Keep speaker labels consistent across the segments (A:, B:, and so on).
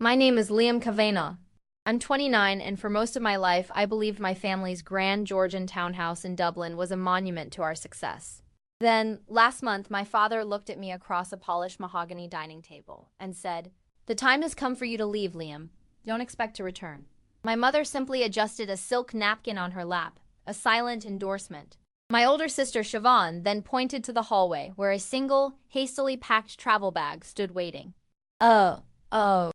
A: My name is Liam Kavanaugh. I'm 29, and for most of my life, I believed my family's grand Georgian townhouse in Dublin was a monument to our success. Then, last month, my father looked at me across a polished mahogany dining table and said, "The time has come for you to leave, Liam. Don't expect to return." My mother simply adjusted a silk napkin on her lap, a silent endorsement. My older sister, Siobhan, then pointed to the hallway, where a single, hastily packed travel bag stood waiting. Oh.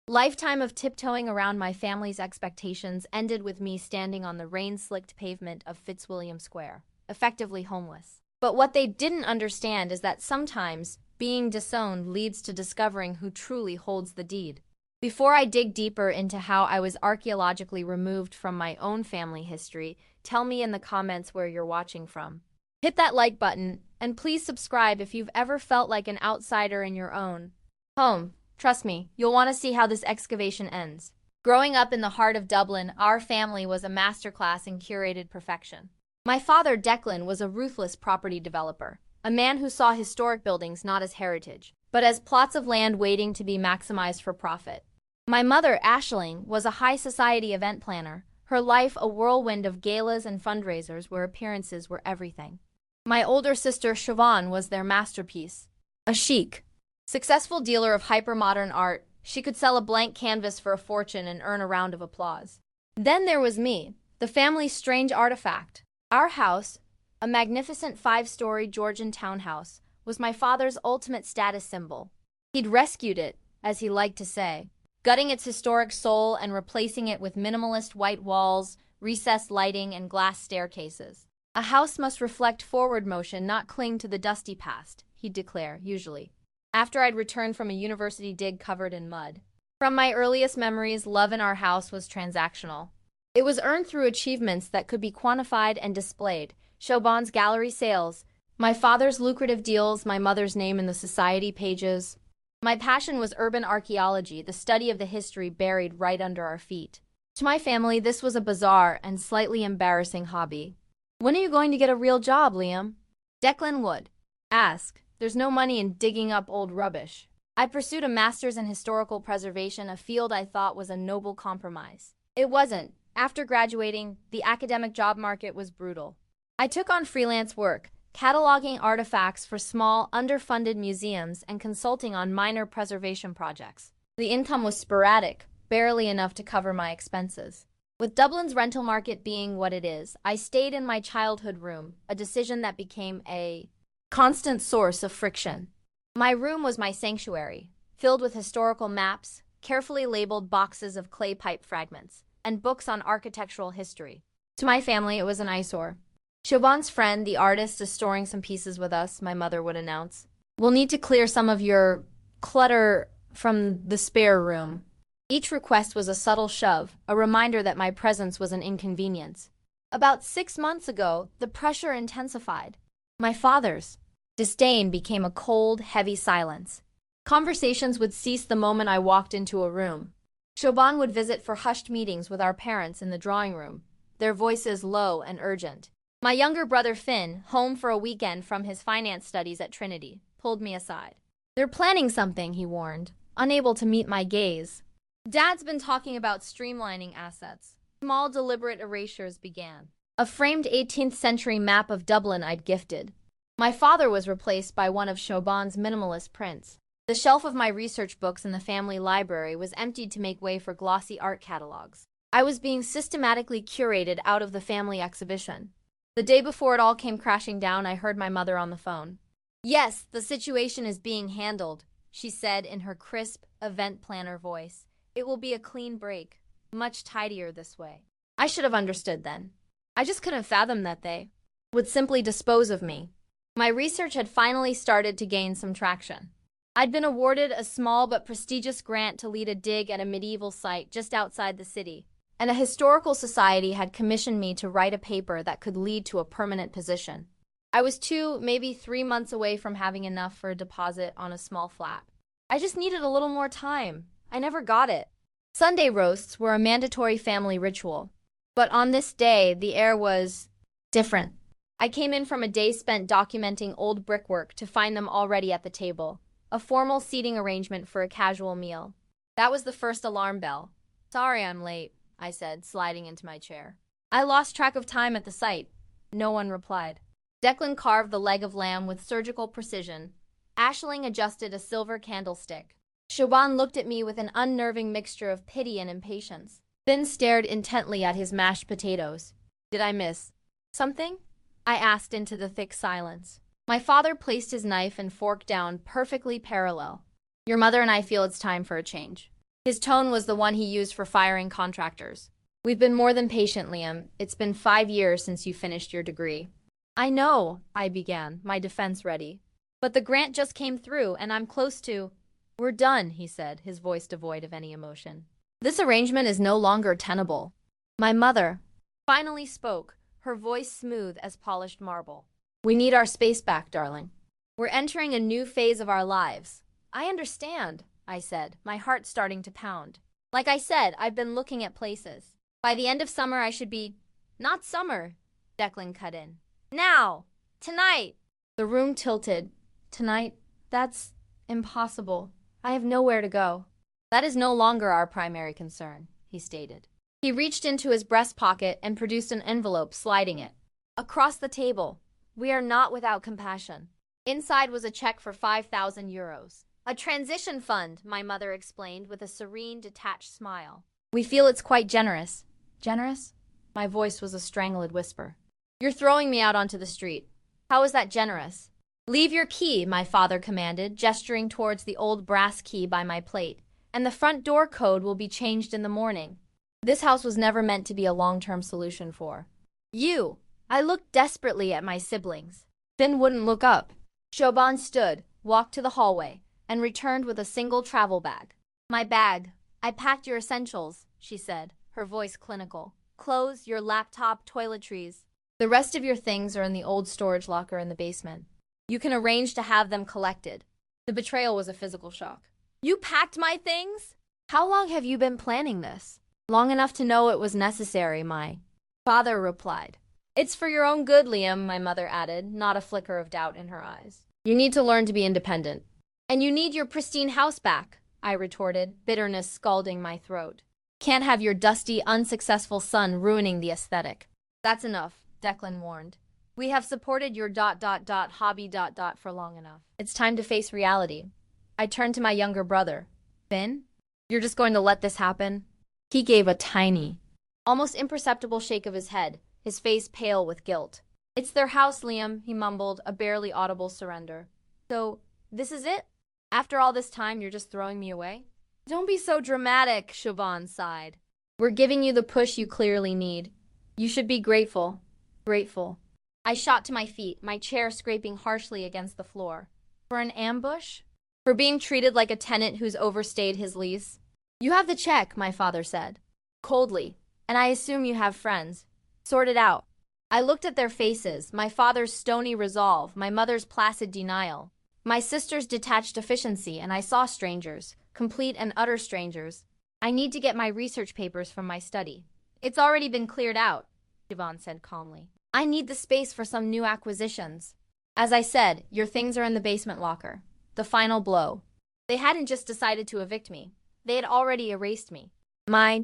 A: Lifetime of tiptoeing around my family's expectations ended with me standing on the rain-slicked pavement of Fitzwilliam Square, effectively homeless. But what they didn't understand is that sometimes being disowned leads to discovering who truly holds the deed. Before I dig deeper into how I was archaeologically removed from my own family history, tell me in the comments where you're watching from. Hit that like button, and please subscribe if you've ever felt like an outsider in your own home. Trust me, you'll want to see how this excavation ends. Growing up in the heart of Dublin, our family was a masterclass in curated perfection. My father, Declan, was a ruthless property developer, a man who saw historic buildings not as heritage, but as plots of land waiting to be maximized for profit. My mother, Aisling, was a high society event planner, her life a whirlwind of galas and fundraisers where appearances were everything. My older sister, Siobhan, was their masterpiece, a chic, successful dealer of hypermodern art. She could sell a blank canvas for a fortune and earn a round of applause. Then there was me, the family's strange artifact. Our house, a magnificent 5-story Georgian townhouse, was my father's ultimate status symbol. He'd rescued it, as he liked to say, gutting its historic soul and replacing it with minimalist white walls, recessed lighting, and glass staircases. A house must reflect forward motion, not cling to the dusty past, he'd declare, usually after I'd returned from a university dig covered in mud. From my earliest memories, love in our house was transactional. It was earned through achievements that could be quantified and displayed. Siobhan's gallery sales, my father's lucrative deals, my mother's name in the society pages. My passion was urban archaeology, the study of the history buried right under our feet. To my family, this was a bizarre and slightly embarrassing hobby. "When are you going to get a real job, Liam?" Declan would ask. "There's no money in digging up old rubbish." I pursued a master's in historical preservation, a field I thought was a noble compromise. It wasn't. After graduating, the academic job market was brutal. I took on freelance work, cataloging artifacts for small, underfunded museums and consulting on minor preservation projects. The income was sporadic, barely enough to cover my expenses. With Dublin's rental market being what it is, I stayed in my childhood room, a decision that became a constant source of friction. My room was my sanctuary, filled with historical maps, carefully labeled boxes of clay pipe fragments, and books on architectural history. To my family, it was an eyesore. "Siobhan's friend, the artist, is storing some pieces with us," my mother would announce. "We'll need to clear some of your clutter from the spare room." Each request was a subtle shove, a reminder that my presence was an inconvenience. About 6 months ago, the pressure intensified. My father's disdain became a cold, heavy silence. Conversations would cease the moment I walked into a room. Siobhan would visit for hushed meetings with our parents in the drawing room, their voices low and urgent. My younger brother Finn, home for a weekend from his finance studies at Trinity, pulled me aside. "They're planning something," he warned, unable to meet my gaze. "Dad's been talking about streamlining assets." Small, deliberate erasures began. A framed 18th century map of Dublin I'd gifted. My father was replaced by one of Siobhan's minimalist prints. The shelf of my research books in the family library was emptied to make way for glossy art catalogs. I was being systematically curated out of the family exhibition. The day before it all came crashing down, I heard my mother on the phone. "Yes, the situation is being handled," she said in her crisp, event planner voice. "It will be a clean break, much tidier this way." I should have understood then. I just couldn't fathom that they would simply dispose of me. My research had finally started to gain some traction. I'd been awarded a small but prestigious grant to lead a dig at a medieval site just outside the city, and a historical society had commissioned me to write a paper that could lead to a permanent position. I was 2, maybe 3 months away from having enough for a deposit on a small flat. I just needed a little more time. I never got it. Sunday roasts were a mandatory family ritual. But on this day, the air was different. I came in from a day spent documenting old brickwork to find them already at the table, a formal seating arrangement for a casual meal. That was the first alarm bell. Sorry I'm late, I said, sliding into my chair. I lost track of time at the site. No one replied. Declan carved the leg of lamb with surgical precision. Aisling adjusted a silver candlestick. Siobhan looked at me with an unnerving mixture of pity and impatience, then stared intently at his mashed potatoes. Did I miss something? I asked into the thick silence. My father placed his knife and fork down perfectly parallel. Your mother and I feel it's time for a change. His tone was the one he used for firing contractors. We've been more than patient, Liam. It's been 5 years since you finished your degree. I know, I began, my defense ready. But the grant just came through, and I'm close to— We're done, he said, his voice devoid of any emotion. This arrangement is no longer tenable. My mother finally spoke, her voice smooth as polished marble. We need our space back, darling. We're entering a new phase of our lives. I understand, I said, my heart starting to pound. Like I said, I've been looking at places. By the end of summer, I should be— Not summer, Declan cut in. Now! Tonight! The room tilted. Tonight? That's impossible. I have nowhere to go. That is no longer our primary concern, he stated. He reached into his breast pocket and produced an envelope, sliding it across the table. We are not without compassion. Inside was a check for 5,000 euros. A transition fund, my mother explained with a serene, detached smile. We feel it's quite generous. Generous? My voice was a strangled whisper. You're throwing me out onto the street. How is that generous? Leave your key, my father commanded, gesturing towards the old brass key by my plate, and the front door code will be changed in the morning. This house was never meant to be a long-term solution for you. I looked desperately at my siblings. Finn wouldn't look up. Siobhan stood, walked to the hallway, and returned with a single travel bag. My bag. I packed your essentials, she said, her voice clinical. Clothes, your laptop, toiletries. The rest of your things are in the old storage locker in the basement. You can arrange to have them collected. The betrayal was a physical shock. You packed my things? How long have you been planning this? Long enough to know it was necessary, my father replied. It's for your own good, Liam, my mother added, not a flicker of doubt in her eyes. You need to learn to be independent. And you need your pristine house back, I retorted, bitterness scalding my throat. Can't have your dusty, unsuccessful son ruining the aesthetic. That's enough, Declan warned. We have supported your hobby for long enough. It's time to face reality. I turned to my younger brother. Finn? You're just going to let this happen? He gave a tiny, almost imperceptible shake of his head, his face pale with guilt. It's their house, Liam, he mumbled, a barely audible surrender. So, this is it? After all this time, you're just throwing me away? Don't be so dramatic, Siobhan sighed. We're giving you the push you clearly need. You should be grateful. Grateful. I shot to my feet, my chair scraping harshly against the floor. For an ambush? For being treated like a tenant who's overstayed his lease? You have the check, my father said, coldly, and I assume you have friends. Sort it out. I looked at their faces, my father's stony resolve, my mother's placid denial, my sister's detached efficiency, and I saw strangers, complete and utter strangers. I need to get my research papers from my study. It's already been cleared out, Siobhan said calmly. I need the space for some new acquisitions. As I said, your things are in the basement locker. The final blow. They hadn't just decided to evict me. They had already erased me. My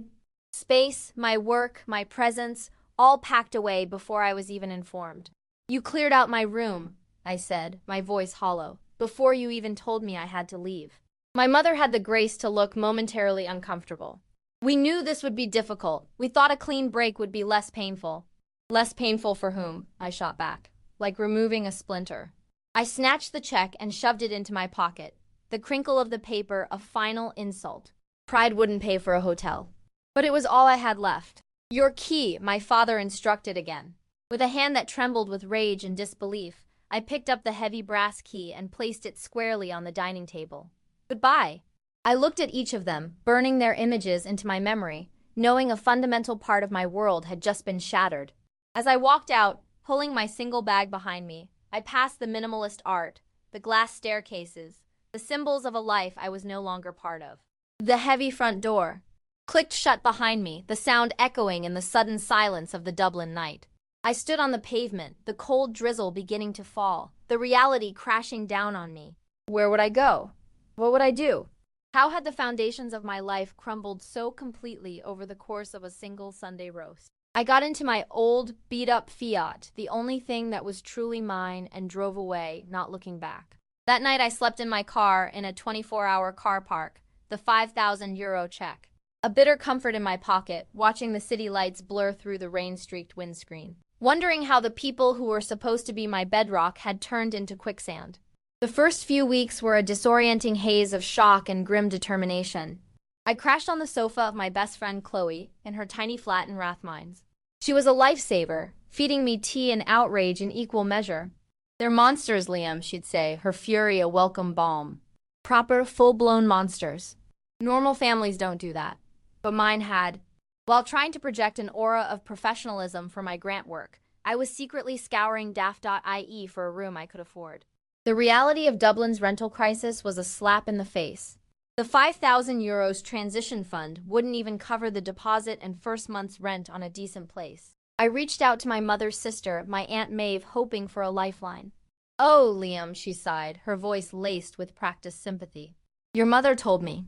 A: space, my work, my presence, all packed away before I was even informed. You cleared out my room, I said, my voice hollow, before you even told me I had to leave. My mother had the grace to look momentarily uncomfortable. We knew this would be difficult. We thought a clean break would be less painful. Less painful for whom? I shot back, like removing a splinter. I snatched the check and shoved it into my pocket. The crinkle of the paper a final insult. Pride wouldn't pay for a hotel. But it was all I had left. Your key, my father instructed again. With a hand that trembled with rage and disbelief, I picked up the heavy brass key and placed it squarely on the dining table. Goodbye. I looked at each of them, burning their images into my memory, knowing a fundamental part of my world had just been shattered. As I walked out, pulling my single bag behind me, I passed the minimalist art, the glass staircases, the symbols of a life I was no longer part of. The heavy front door clicked shut behind me, the sound echoing in the sudden silence of the Dublin night. I stood on the pavement, the cold drizzle beginning to fall, the reality crashing down on me. Where would I go? What would I do? How had the foundations of my life crumbled so completely over the course of a single Sunday roast? I got into my old, beat-up Fiat, the only thing that was truly mine, and drove away, not looking back. That night I slept in my car in a 24-hour car park, the €5,000 check. A bitter comfort in my pocket, watching the city lights blur through the rain-streaked windscreen. Wondering how the people who were supposed to be my bedrock had turned into quicksand. The first few weeks were a disorienting haze of shock and grim determination. I crashed on the sofa of my best friend Chloe in her tiny flat in Rathmines. She was a lifesaver, feeding me tea and outrage in equal measure. "They're monsters, Liam," she'd say, her fury a welcome balm. Proper, full-blown monsters. Normal families don't do that. But mine had. While trying to project an aura of professionalism for my grant work, I was secretly scouring daft.ie for a room I could afford. The reality of Dublin's rental crisis was a slap in the face. The €5,000 transition fund wouldn't even cover the deposit and first month's rent on a decent place. I reached out to my mother's sister, my Aunt Maeve, hoping for a lifeline. "Oh, Liam," she sighed, her voice laced with practiced sympathy. "Your mother told me.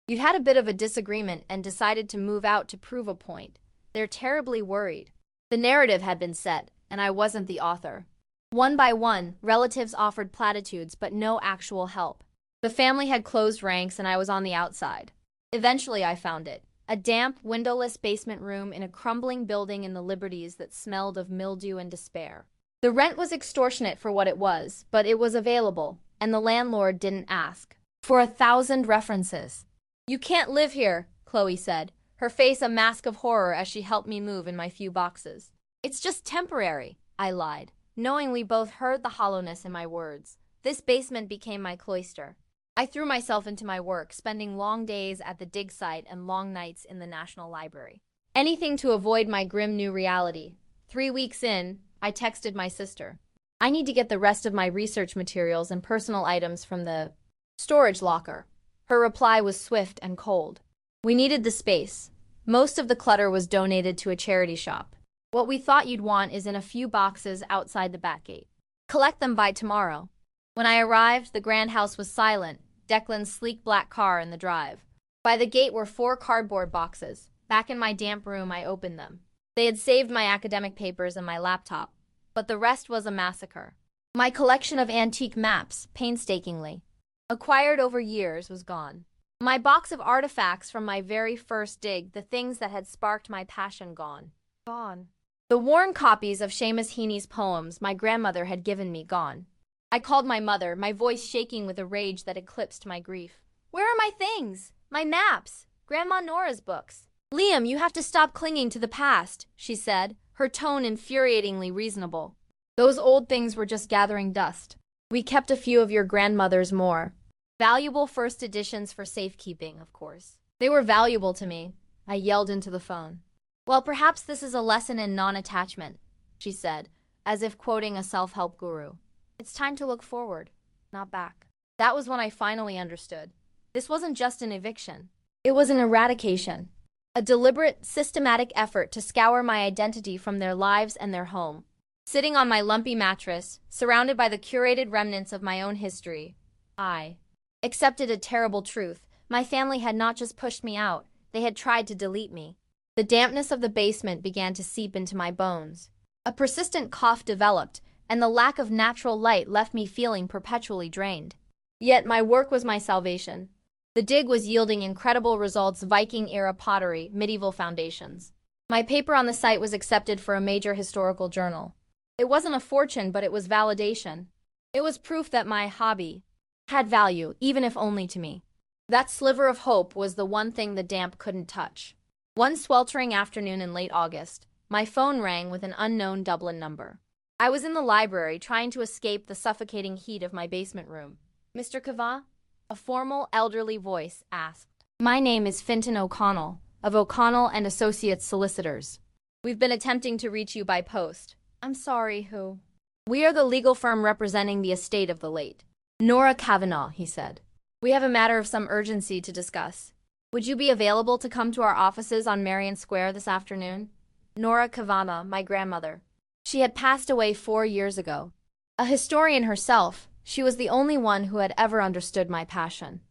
A: You'd had a bit of a disagreement and decided to move out to prove a point. They're terribly worried." The narrative had been set, and I wasn't the author. One by one, relatives offered platitudes but no actual help. The family had closed ranks and I was on the outside. Eventually I found it. A damp, windowless basement room in a crumbling building in the Liberties that smelled of mildew and despair. The rent was extortionate for what it was, but it was available, and the landlord didn't ask for 1,000 references. "You can't live here," Chloe said, her face a mask of horror as she helped me move in my few boxes. "It's just temporary," I lied, knowing we both heard the hollowness in my words. This basement became my cloister. I threw myself into my work, spending long days at the dig site and long nights in the National Library. Anything to avoid my grim new reality. 3 weeks in, I texted my sister. "I need to get the rest of my research materials and personal items from the storage locker." Her reply was swift and cold. "We needed the space. Most of the clutter was donated to a charity shop. What we thought you'd want is in a few boxes outside the back gate. Collect them by tomorrow." When I arrived, the grand house was silent, Declan's sleek black car in the drive. By the gate were 4 cardboard boxes. Back in my damp room, I opened them. They had saved my academic papers and my laptop, but the rest was a massacre. My collection of antique maps, painstakingly acquired over years, was gone. My box of artifacts from my very first dig, the things that had sparked my passion, gone. Gone. The worn copies of Seamus Heaney's poems my grandmother had given me, gone. I called my mother, my voice shaking with a rage that eclipsed my grief. "Where are my things? My maps? Grandma Nora's books?" "Liam, you have to stop clinging to the past," she said, her tone infuriatingly reasonable. "Those old things were just gathering dust. We kept a few of your grandmother's more valuable first editions for safekeeping, of course. They were valuable to me." I yelled into the phone. "Well, perhaps this is a lesson in non-attachment," she said, as if quoting a self-help guru. "It's time to look forward, not back." That was when I finally understood. This wasn't just an eviction. It was an eradication. A deliberate, systematic effort to scour my identity from their lives and their home. Sitting on my lumpy mattress, surrounded by the curated remnants of my own history, I accepted a terrible truth. My family had not just pushed me out, they had tried to delete me. The dampness of the basement began to seep into my bones. A persistent cough developed, and the lack of natural light left me feeling perpetually drained. Yet my work was my salvation. The dig was yielding incredible results: Viking-era pottery, medieval foundations. My paper on the site was accepted for a major historical journal. It wasn't a fortune, but it was validation. It was proof that my hobby had value, even if only to me. That sliver of hope was the one thing the damp couldn't touch. One sweltering afternoon in late August, my phone rang with an unknown Dublin number. I was in the library, trying to escape the suffocating heat of my basement room. "Mr. Kavanagh?" A formal, elderly voice asked. "My name is Fintan O'Connell, of O'Connell and Associates Solicitors. We've been attempting to reach you by post." "I'm sorry, who?" "We are the legal firm representing the estate of the late Nora Kavanagh," he said. "We have a matter of some urgency to discuss. Would you be available to come to our offices on Marion Square this afternoon?" Nora Kavanagh, my grandmother. She had passed away 4 years ago. A historian herself, she was the only one who had ever understood my passion.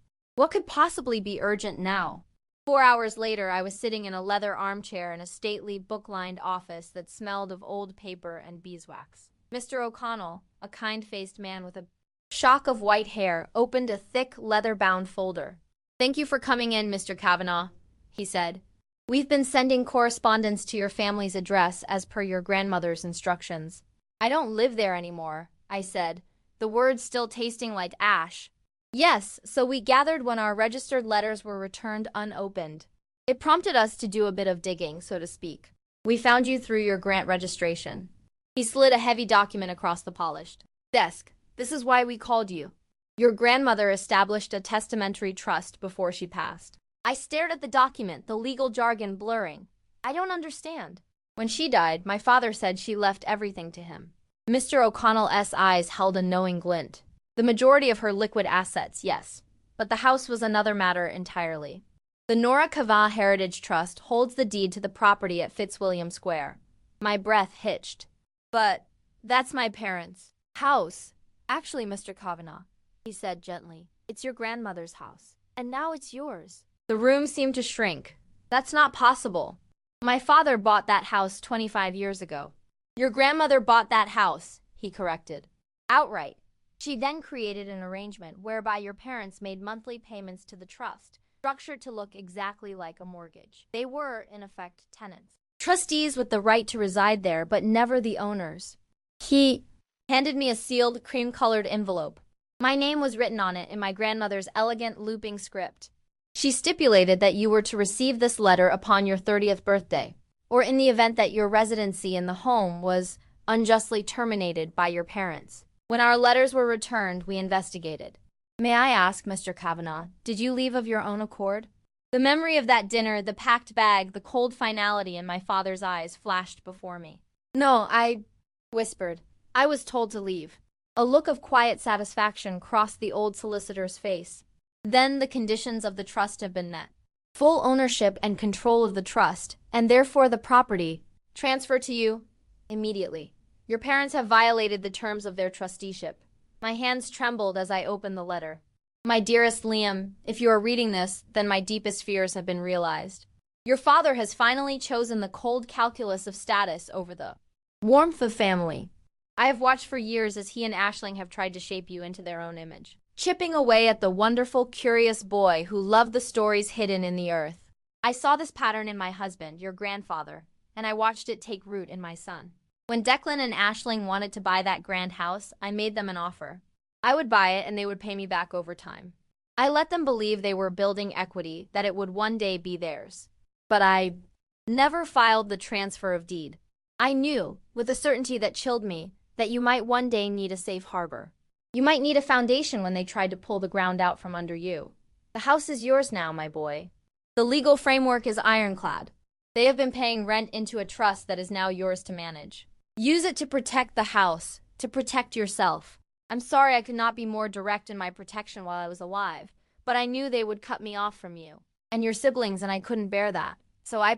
A: What could possibly be urgent now? 4 hours later, I was sitting in a leather armchair in a stately, book-lined office that smelled of old paper and beeswax. Mr. O'Connell, a kind-faced man with a shock of white hair, opened a thick, leather-bound folder. "Thank you for coming in, Mr. Kavanaugh," he said. "We've been sending correspondence to your family's address as per your grandmother's instructions." "I don't live there anymore," I said, the words still tasting like ash. "Yes, so we gathered when our registered letters were returned unopened. It prompted us to do a bit of digging, so to speak. We found you through your grant registration." He slid a heavy document across the polished desk. "This is why we called you. Your grandmother established a testamentary trust before she passed." I stared at the document, the legal jargon blurring. "I don't understand." "When she died, my father said she left everything to him." Mr. O'Connell's eyes held a knowing glint. "The majority of her liquid assets, yes. But the house was another matter entirely. The Nora Kava Heritage Trust holds the deed to the property at Fitzwilliam Square." My breath hitched. "But that's my parents' house." "Actually, Mr. Kavanaugh," he said gently, "it's your grandmother's house. And now it's yours." The room seemed to shrink. "That's not possible. My father bought that house 25 years ago." "Your grandmother bought that house," he corrected. "Outright. She then created an arrangement whereby your parents made monthly payments to the trust, structured to look exactly like a mortgage. They were, in effect, tenants. Trustees with the right to reside there, but never the owners." He handed me a sealed, cream-colored envelope. My name was written on it in my grandmother's elegant, looping script. She stipulated that you were to receive this letter upon your 30th birthday, or in the event that your residency in the home was unjustly terminated by your parents. When our letters were returned, we investigated. "May I ask, Mr. Kavanaugh, did you leave of your own accord?" The memory of that dinner, the packed bag, the cold finality in my father's eyes flashed before me. "No, I whispered. "I was told to leave." A look of quiet satisfaction crossed the old solicitor's face. "Then the conditions of the trust have been met. Full ownership and control of the trust, and therefore the property, transferred to you immediately. Your parents have violated the terms of their trusteeship." My hands trembled as I opened the letter. "My dearest Liam, if you are reading this, then my deepest fears have been realized. Your father has finally chosen the cold calculus of status over the warmth of family. I have watched for years as he and Aisling have tried to shape you into their own image, chipping away at the wonderful, curious boy who loved the stories hidden in the earth. I saw this pattern in my husband, your grandfather, and I watched it take root in my son. When Declan and Aisling wanted to buy that grand house, I made them an offer. I would buy it and they would pay me back over time. I let them believe they were building equity, that it would one day be theirs. But I never filed the transfer of deed. I knew, with a certainty that chilled me, that you might one day need a safe harbor. You might need a foundation when they tried to pull the ground out from under you. The house is yours now, my boy. The legal framework is ironclad. They have been paying rent into a trust that is now yours to manage. Use it to protect the house, to protect yourself. I'm sorry I could not be more direct in my protection while I was alive, but I knew they would cut me off from you and your siblings, and I couldn't bear that. So I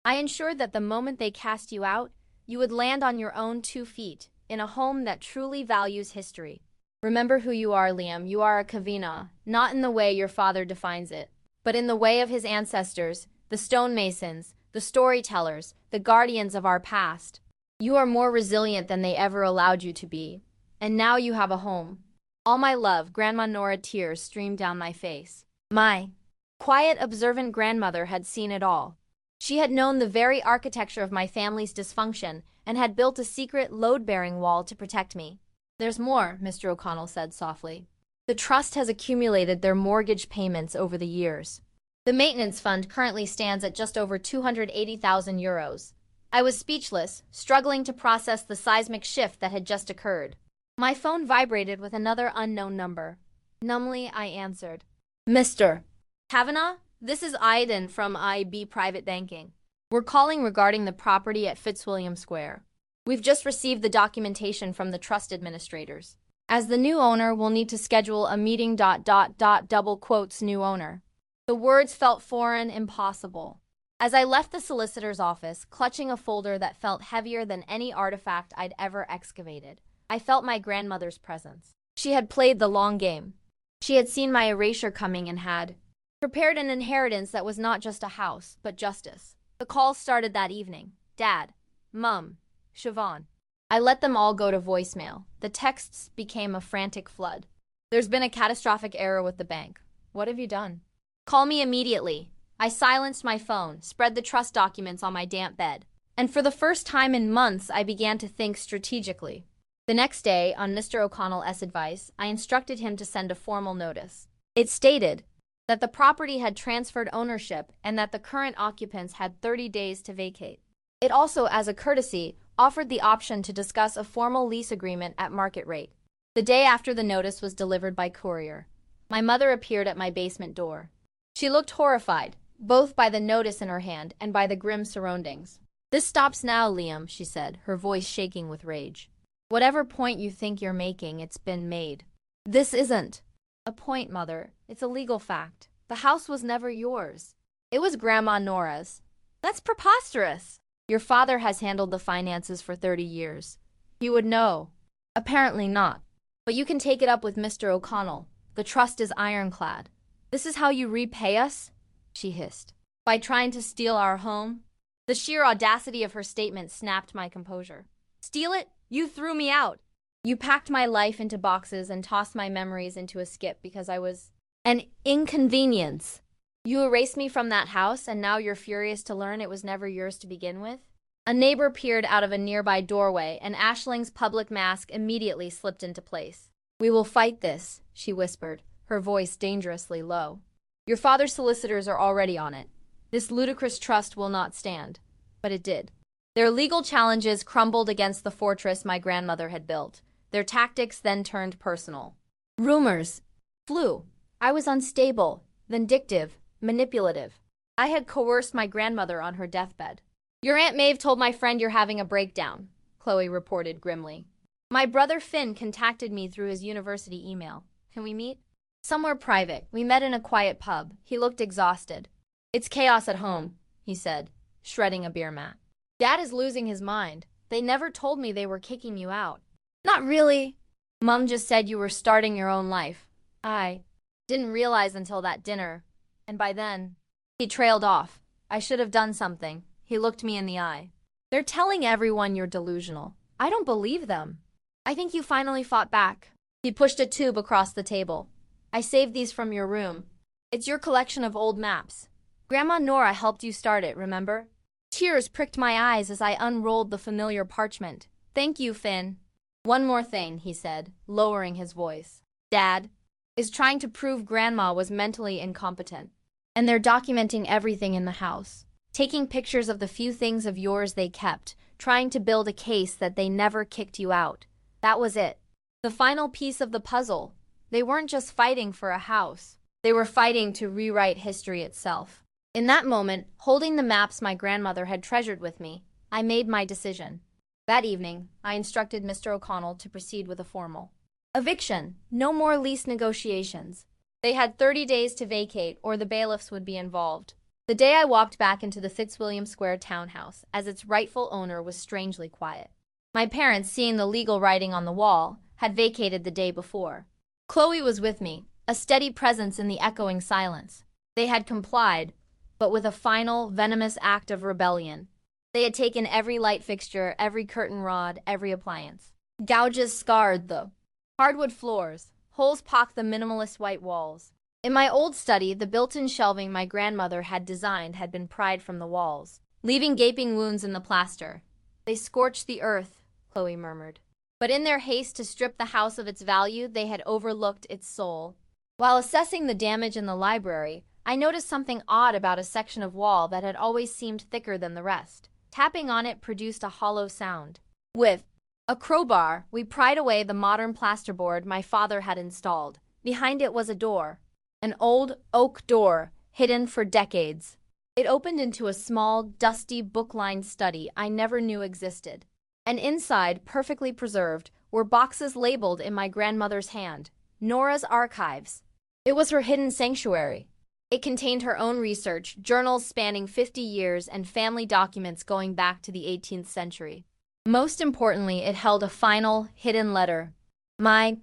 A: ensured that the moment they cast you out, you would land on your own 2 feet, in a home that truly values history. Remember who you are, Liam. You are a Kavanaugh, not in the way your father defines it, but in the way of his ancestors, the stonemasons, the storytellers, the guardians of our past. You are more resilient than they ever allowed you to be. And now you have a home. All my love, Grandma Nora. Tears streamed down my face. My quiet, observant grandmother had seen it all. She had known the very architecture of my family's dysfunction and had built a secret load-bearing wall to protect me. "There's more," Mr. O'Connell said softly. "The trust has accumulated their mortgage payments over the years. The maintenance fund currently stands at just over 280,000 euros. I was speechless, struggling to process the seismic shift that had just occurred. My phone vibrated with another unknown number. Numbly, I answered. "Mr. Kavanaugh, this is Aiden from IB Private Banking. We're calling regarding the property at Fitzwilliam Square. We've just received the documentation from the trust administrators. As the new owner, we'll need to schedule a meeting ... double quotes new owner." The words felt foreign, impossible. As I left the solicitor's office, clutching a folder that felt heavier than any artifact I'd ever excavated, I felt my grandmother's presence. She had played the long game. She had seen my erasure coming and had prepared an inheritance that was not just a house, but justice. The calls started that evening. Dad, Mum, Siobhan. I let them all go to voicemail. The texts became a frantic flood. There's been a catastrophic error with the bank. What have you done? Call me immediately. I silenced my phone, spread the trust documents on my damp bed. And for the first time in months, I began to think strategically. The next day, on Mr. O'Connell's advice, I instructed him to send a formal notice. It stated that the property had transferred ownership and that the current occupants had 30 days to vacate. It also, as a courtesy, offered the option to discuss a formal lease agreement at market rate. The day after the notice was delivered by courier, my mother appeared at my basement door. She looked horrified, both by the notice in her hand and by the grim surroundings. "This stops now, Liam," she said, her voice shaking with rage. "Whatever point you think you're making, it's been made." "This isn't a point, Mother. It's a legal fact. The house was never yours. It was Grandma Nora's." "That's preposterous." "Your father has handled the finances for 30 years. He would know." "Apparently not. But you can take it up with Mr. O'Connell. The trust is ironclad." "This is how you repay us?" she hissed. "By trying to steal our home?" The sheer audacity of her statement snapped my composure. "Steal it? You threw me out. You packed my life into boxes and tossed my memories into a skip because I was an inconvenience. You erased me from that house, and now you're furious to learn it was never yours to begin with?" A neighbor peered out of a nearby doorway, and Ashling's public mask immediately slipped into place. "We will fight this," she whispered, her voice dangerously low. "Your father's solicitors are already on it. This ludicrous trust will not stand." But it did. Their legal challenges crumbled against the fortress my grandmother had built. Their tactics then turned personal. Rumors flew. I was unstable, vindictive, manipulative. I had coerced my grandmother on her deathbed. "Your Aunt Maeve told my friend you're having a breakdown," Chloe reported grimly. "My brother Finn contacted me through his university email. Can we meet?" "Somewhere private." We met in a quiet pub. He looked exhausted. "It's chaos at home," he said, shredding a beer mat. "Dad is losing his mind. They never told me they were kicking you out." "Not really. Mum just said you were starting your own life. I didn't realize until that dinner. And by then..." He trailed off. "I should have done something." He looked me in the eye. "They're telling everyone you're delusional. I don't believe them. I think you finally fought back." He pushed a tube across the table. "I saved these from your room. It's your collection of old maps. Grandma Nora helped you start it, remember?" Tears pricked my eyes as I unrolled the familiar parchment. "Thank you, Finn." "One more thing," he said, lowering his voice. "Dad is trying to prove Grandma was mentally incompetent. And they're documenting everything in the house. Taking pictures of the few things of yours they kept, trying to build a case that they never kicked you out. That was it. The final piece of the puzzle. They weren't just fighting for a house. They were fighting to rewrite history itself." In that moment, holding the maps my grandmother had treasured with me, I made my decision. That evening, I instructed Mr. O'Connell to proceed with a formal eviction. No more lease negotiations. They had 30 days to vacate, or the bailiffs would be involved. The day I walked back into the Fitzwilliam Square townhouse, as its rightful owner, was strangely quiet. My parents, seeing the legal writing on the wall, had vacated the day before. Chloe was with me, a steady presence in the echoing silence. They had complied, but with a final, venomous act of rebellion. They had taken every light fixture, every curtain rod, every appliance. Gouges scarred the hardwood floors. Holes pocked the minimalist white walls. In my old study, the built-in shelving my grandmother had designed had been pried from the walls, leaving gaping wounds in the plaster. "They scorched the earth," Chloe murmured. But in their haste to strip the house of its value, they had overlooked its soul. While assessing the damage in the library, I noticed something odd about a section of wall that had always seemed thicker than the rest. Tapping on it produced a hollow sound. With a crowbar, we pried away the modern plasterboard my father had installed. Behind it was a door. An old oak door, hidden for decades. It opened into a small, dusty, book-lined study I never knew existed. And inside, perfectly preserved, were boxes labeled in my grandmother's hand. Nora's Archives. It was her hidden sanctuary. It contained her own research, journals spanning 50 years, and family documents going back to the 18th century. Most importantly, it held a final, hidden letter. My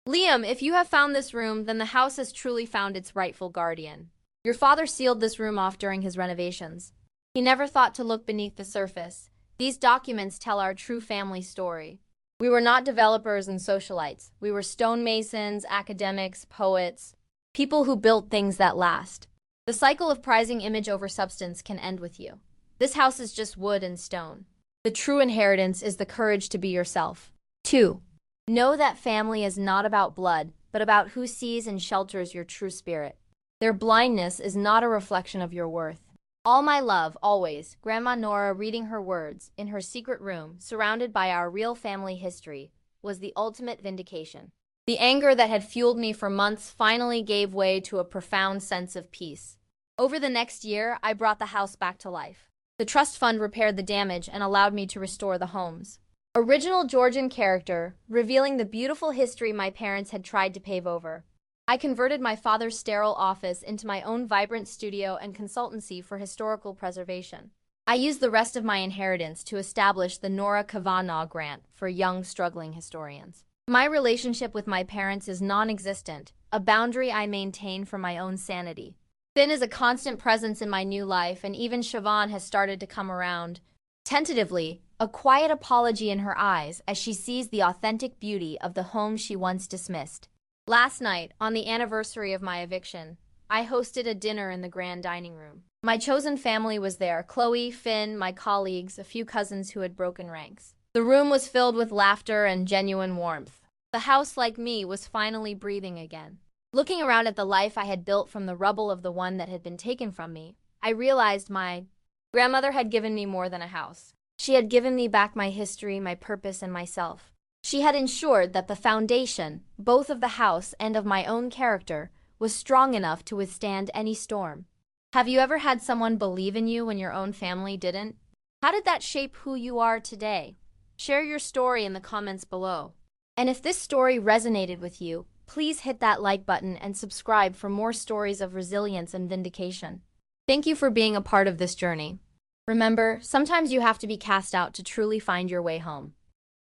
A: Liam, if you have found this room, then the house has truly found its rightful guardian. Your father sealed this room off during his renovations. He never thought to look beneath the surface. These documents tell our true family story. We were not developers and socialites. We were stonemasons, academics, poets, people who built things that last. The cycle of prizing image over substance can end with you. This house is just wood and stone. The true inheritance is the courage to be yourself. 2. Know that family is not about blood, but about who sees and shelters your true spirit. Their blindness is not a reflection of your worth. All my love, always, Grandma Nora reading her words in her secret room, surrounded by our real family history, was the ultimate vindication. The anger that had fueled me for months finally gave way to a profound sense of peace. Over the next year, I brought the house back to life. The trust fund repaired the damage and allowed me to restore the home's original Georgian character, revealing the beautiful history my parents had tried to pave over. I converted my father's sterile office into my own vibrant studio and consultancy for historical preservation. I used the rest of my inheritance to establish the Nora Kavanagh Grant for young, struggling historians. My relationship with my parents is non-existent, a boundary I maintain for my own sanity. Finn is a constant presence in my new life, and even Siobhan has started to come around. Tentatively, a quiet apology in her eyes as she sees the authentic beauty of the home she once dismissed. Last night, on the anniversary of my eviction, I hosted a dinner in the grand dining room. My chosen family was there: Chloe, Finn, my colleagues, a few cousins who had broken ranks. The room was filled with laughter and genuine warmth. The house, like me, was finally breathing again. Looking around at the life I had built from the rubble of the one that had been taken from me, I realized my grandmother had given me more than a house. She had given me back my history, my purpose, and myself. She had ensured that the foundation, both of the house and of my own character, was strong enough to withstand any storm. Have you ever had someone believe in you when your own family didn't? How did that shape who you are today? Share your story in the comments below. And if this story resonated with you, please hit that like button and subscribe for more stories of resilience and vindication. Thank you for being a part of this journey. Remember, sometimes you have to be cast out to truly find your way home.